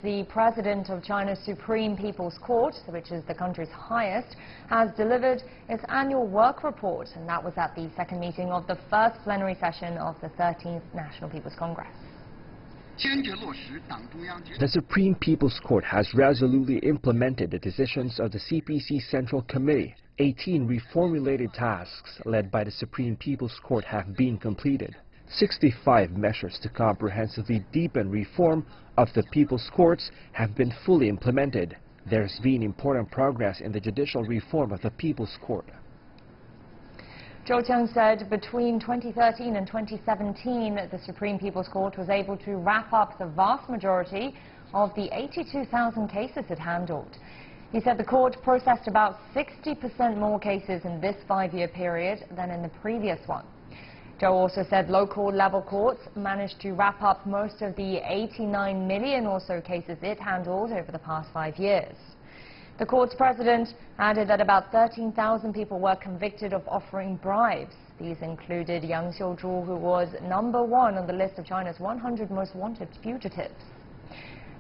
The president of China's Supreme People's Court, which is the country's highest, has delivered its annual work report, and that was at the second meeting of the first plenary session of the 13th National People's Congress. The Supreme People's Court has resolutely implemented the decisions of the CPC Central Committee. 18 reform-related tasks led by the Supreme People's Court have been completed. 65 measures to comprehensively deepen reform of the People's Courts have been fully implemented. There's been important progress in the judicial reform of the People's Court. Zhou Qiang said between 2013 and 2017, the Supreme People's Court was able to wrap up the vast majority of the 82,000 cases it handled. He said the court processed about 60% more cases in this 5-year period than in the previous one. Zhou also said local level courts managed to wrap up most of the 89 million or so cases it handled over the past 5 years. The court's president added that about 13,000 people were convicted of offering bribes. These included Yang Xiuzhu, who was #1 on the list of China's 100 most wanted fugitives.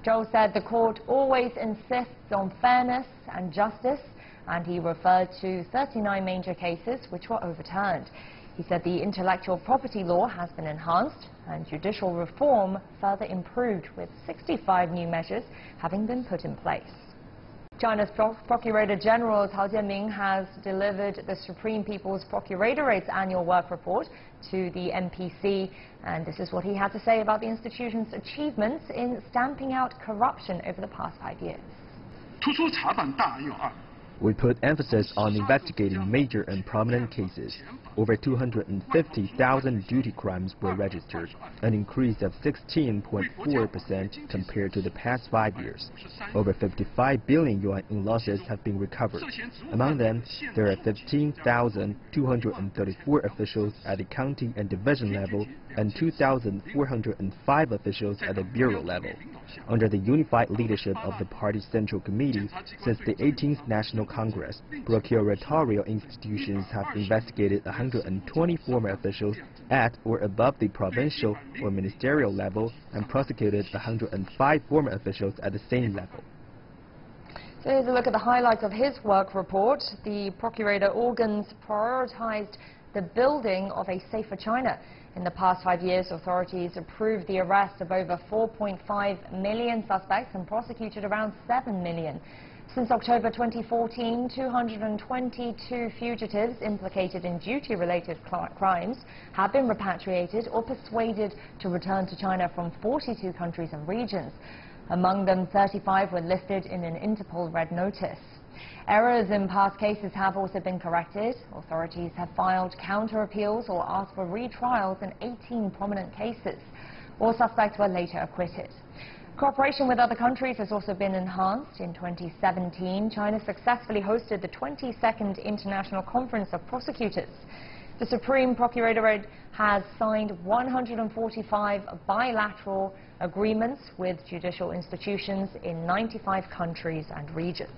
Zhou said the court always insists on fairness and justice, and he referred to 39 major cases which were overturned. He said the intellectual property law has been enhanced and judicial reform further improved, with 65 new measures having been put in place. China's Procurator-General Cao Jianming has delivered the Supreme People's Procuratorate annual work report to the NPC, and this is what he had to say about the institution's achievements in stamping out corruption over the past 5 years. We put emphasis on investigating major and prominent cases. Over 250,000 duty crimes were registered, an increase of 16.4% compared to the past 5 years. Over 55 billion yuan in losses have been recovered. Among them, there are 15,234 officials at the county and division level and 2,405 officials at the bureau level. Under the unified leadership of the party's Central Committee, since the 18th National Congress, procuratorial institutions have investigated 120 former officials at or above the provincial or ministerial level and prosecuted 105 former officials at the same level. So here's a look at the highlights of his work report. The procurator organs prioritized the building of a safer China. In the past 5 years, authorities approved the arrest of over 4.5 million suspects and prosecuted around 7 million. Since October 2014, 222 fugitives implicated in duty-related crimes have been repatriated or persuaded to return to China from 42 countries and regions. Among them, 35 were listed in an Interpol Red Notice. Errors in past cases have also been corrected. Authorities have filed counter-appeals or asked for retrials in 18 prominent cases. All suspects were later acquitted. Cooperation with other countries has also been enhanced. In 2017, China successfully hosted the 22nd International Conference of Prosecutors. The Supreme Procuratorate has signed 145 bilateral agreements with judicial institutions in 95 countries and regions.